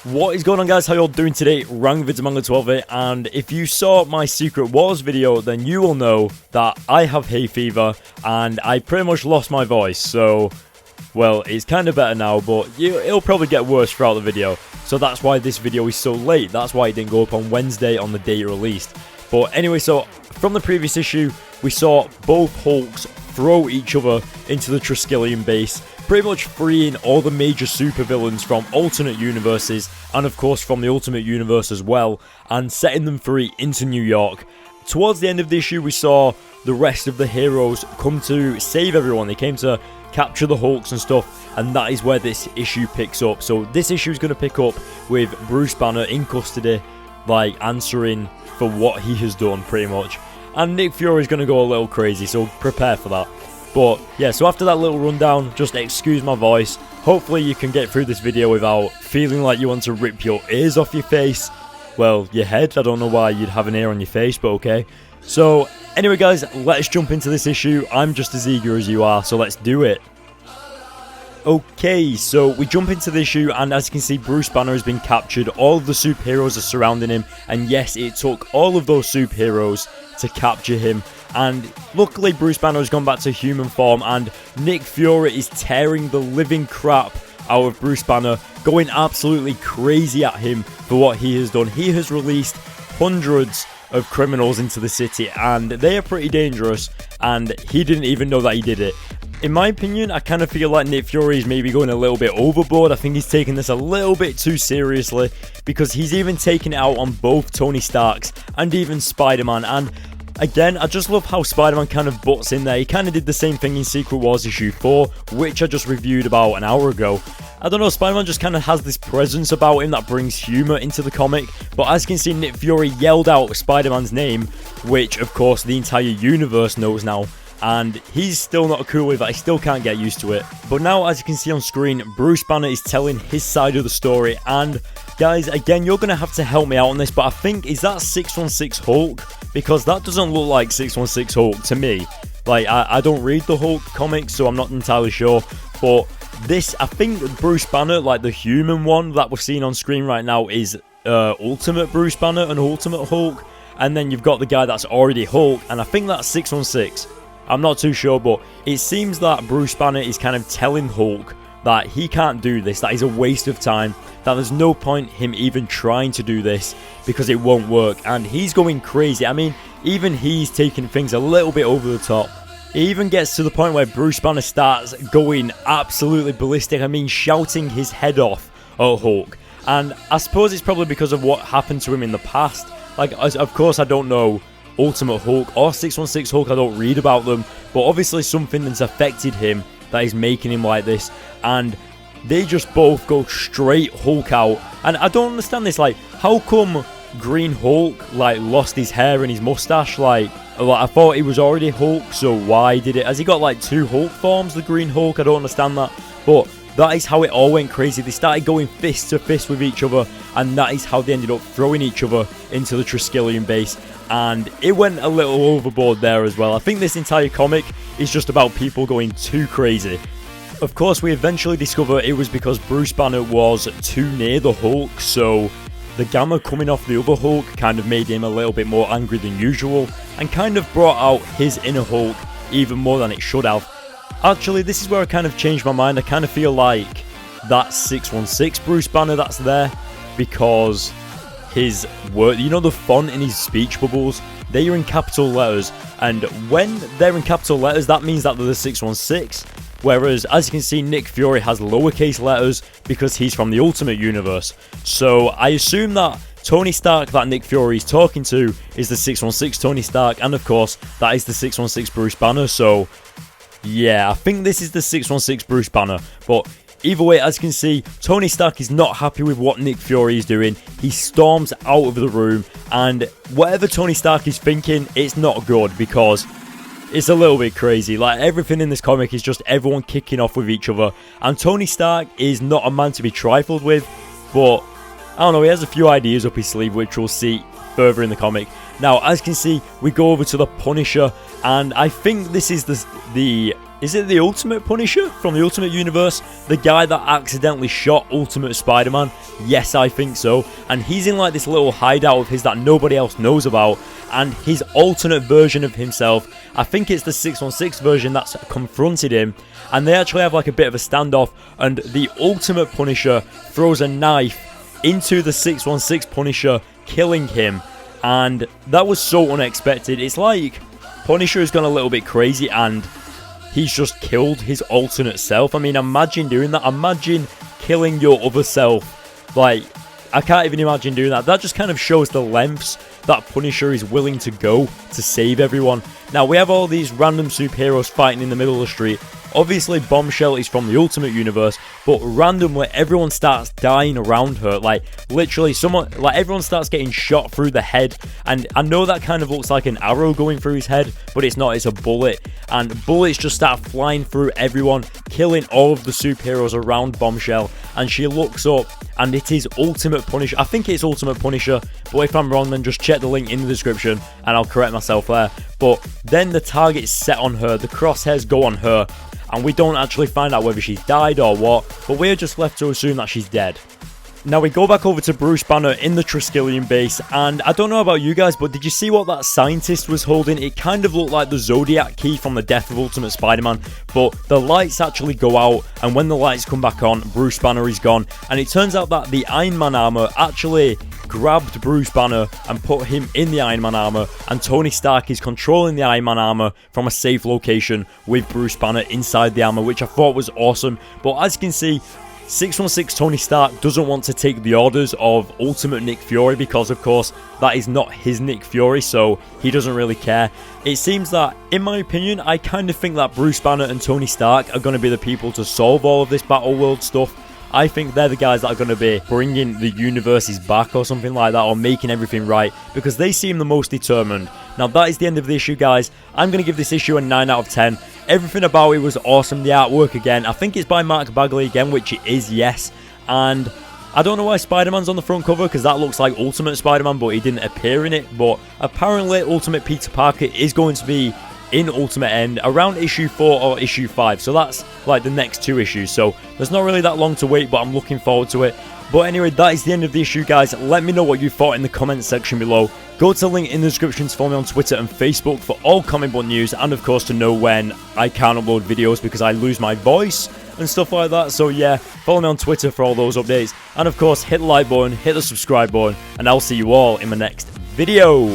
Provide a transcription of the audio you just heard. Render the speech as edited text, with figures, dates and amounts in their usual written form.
What is going on, guys? How y'all doing today? RangVidsManga12 here, and if you saw my Secret Wars video, then you will know that I have hay fever and I pretty much lost my voice. So, well, it's kind of better now, but it'll probably get worse throughout the video. So that's why this video is so late. That's why it didn't go up on Wednesday on the day it released. But anyway, so from the previous issue, we saw both Hulks throw each other into the Triskelion base, pretty much freeing all the major supervillains from alternate universes, and of course from the Ultimate Universe as well, and setting them free into New York. Towards the end of the issue, we saw the rest of the heroes come to save everyone. They came to capture the Hulks and stuff, and that is where this issue picks up. So this issue is going to pick up with Bruce Banner in custody, like answering for what he has done pretty much. And Nick Fury is going to go a little crazy, so prepare for that. But yeah, so after that little rundown, just excuse my voice. Hopefully you can get through this video without feeling like you want to rip your ears off your face. Well, your head. I don't know why you'd have an ear on your face, but okay. So anyway, guys, let's jump into this issue. I'm just as eager as you are, so let's do it. Okay, so we jump into the issue, and as you can see, Bruce Banner has been captured. All of the superheroes are surrounding him, and yes, it took all of those superheroes to capture him. And luckily, Bruce Banner has gone back to human form, and Nick Fury is tearing the living crap out of Bruce Banner, going absolutely crazy at him for what he has done. He has released hundreds of criminals into the city, and they are pretty dangerous, and he didn't even know that he did it. In my opinion, I kind of feel like Nick Fury is maybe going a little bit overboard. I think he's taking this a little bit too seriously, because he's even taking it out on both Tony Starks and even Spider-Man. And again, I just love how Spider-Man kind of butts in there. He kind of did the same thing in Secret Wars issue 4, which I just reviewed about an hour ago. I don't know, Spider-Man just kind of has this presence about him that brings humor into the comic. But as you can see, Nick Fury yelled out Spider-Man's name, which of course the entire universe knows now. And he's still not cool with that. He still can't get used to it. But now, as you can see on screen, Bruce Banner is telling his side of the story. And guys, again, you're going to have to help me out on this, but I think, is that 616 Hulk? Because that doesn't look like 616 Hulk to me. Like, I don't read the Hulk comics, so I'm not entirely sure. But this, I think Bruce Banner, like the human one that we're seeing on screen right now, is Ultimate Bruce Banner and Ultimate Hulk. And then you've got the guy that's already Hulk, and I think that's 616. I'm not too sure, but it seems that Bruce Banner is kind of telling Hulk that he can't do this, that is a waste of time, that there's no point him even trying to do this because it won't work, and he's going crazy. I mean, even he's taking things a little bit over the top. It even gets to the point where Bruce Banner starts going absolutely ballistic. I mean, shouting his head off at Hulk. And I suppose it's probably because of what happened to him in the past. Like, of course, I don't know Ultimate Hulk or 616 Hulk, I don't read about them, but obviously something has affected him that is making him like this, and they just both go straight Hulk out. And I don't understand this, like, how come Green Hulk like lost his hair and his mustache? Like I thought he was already Hulk, so why did it? Has he got like two Hulk forms, the Green Hulk? I don't understand that, but that is how it all went crazy. They started going fist to fist with each other, and that is how they ended up throwing each other into the Triskelion base. And it went a little overboard there as well. I think this entire comic is just about people going too crazy. Of course, we eventually discover it was because Bruce Banner was too near the Hulk, so the gamma coming off the other Hulk kind of made him a little bit more angry than usual, and kind of brought out his inner Hulk even more than it should have. Actually, this is where I kind of changed my mind. I kind of feel like that's 616 Bruce Banner that's there, because his word, you know, the font in his speech bubbles, they are in capital letters, and when they're in capital letters, that means that they're the 616. Whereas, as you can see, Nick Fury has lowercase letters because he's from the Ultimate Universe. So I assume that Tony Stark that Nick Fury is talking to is the 616 Tony Stark, and of course, that is the 616 Bruce Banner. So yeah, I think this is the 616 Bruce Banner. But either way, as you can see, Tony Stark is not happy with what Nick Fury is doing. He storms out of the room, and whatever Tony Stark is thinking, it's not good, because it's a little bit crazy. Like, everything in this comic is just everyone kicking off with each other, and Tony Stark is not a man to be trifled with, but I don't know, he has a few ideas up his sleeve, which we'll see further in the comic. Now, as you can see, we go over to the Punisher, and I think this is the Is it the Ultimate Punisher from the Ultimate Universe? The guy that accidentally shot Ultimate Spider-Man? Yes, I think so. And he's in like this little hideout of his that nobody else knows about. And his alternate version of himself, I think it's the 616 version that's confronted him. And they actually have like a bit of a standoff. And the Ultimate Punisher throws a knife into the 616 Punisher, killing him. And that was so unexpected. It's like Punisher has gone a little bit crazy and he's just killed his alternate self. I mean, imagine doing that. Imagine killing your other self. Like, I can't even imagine doing that. That just kind of shows the lengths that Punisher is willing to go to save everyone. Now, we have all these random superheroes fighting in the middle of the street. Obviously, Bombshell is from the Ultimate Universe, but randomly, everyone starts dying around her. Like, literally, everyone starts getting shot through the head. And I know that kind of looks like an arrow going through his head, but it's not, it's a bullet. And bullets just start flying through everyone, killing all of the superheroes around Bombshell. And she looks up, and it is Ultimate Punisher. I think it's Ultimate Punisher, but if I'm wrong, then just check the link in the description, and I'll correct myself there. But then the target's set on her, the crosshairs go on her, and we don't actually find out whether she's died or what, but we're just left to assume that she's dead. Now we go back over to Bruce Banner in the Triskelion base, and I don't know about you guys, but did you see what that scientist was holding? It kind of looked like the Zodiac key from the Death of Ultimate Spider-Man, but the lights actually go out, and when the lights come back on, Bruce Banner is gone, and it turns out that the Iron Man armor actually grabbed Bruce Banner and put him in the Iron Man armor, and Tony Stark is controlling the Iron Man armor from a safe location with Bruce Banner inside the armor, which I thought was awesome. But as you can see, 616 Tony Stark doesn't want to take the orders of Ultimate Nick Fury because, of course, that is not his Nick Fury, so he doesn't really care. It seems that, in my opinion, I kind of think that Bruce Banner and Tony Stark are going to be the people to solve all of this Battle World stuff. I think they're the guys that are going to be bringing the universes back or something like that, or making everything right, because they seem the most determined. Now, that is the end of the issue, guys. I'm going to give this issue a 9 out of 10. Everything about it was awesome. The artwork, again, I think it's by Mark Bagley again, which it is, yes. And I don't know why Spider-Man's on the front cover, because that looks like Ultimate Spider-Man, but he didn't appear in it. But apparently, Ultimate Peter Parker is going to be in Ultimate End around issue 4 or issue 5, so that's like the next 2 issues, so there's not really that long to wait, but I'm looking forward to it. But anyway, that is the end of the issue, guys. Let me know what you thought in the comments section below. Go to the link in the description to follow me on Twitter and Facebook for all comic book news, and of course to know when I can't upload videos because I lose my voice and stuff like that. So yeah, follow me on Twitter for all those updates, and of course hit the like button, hit the subscribe button, and I'll see you all in my next video.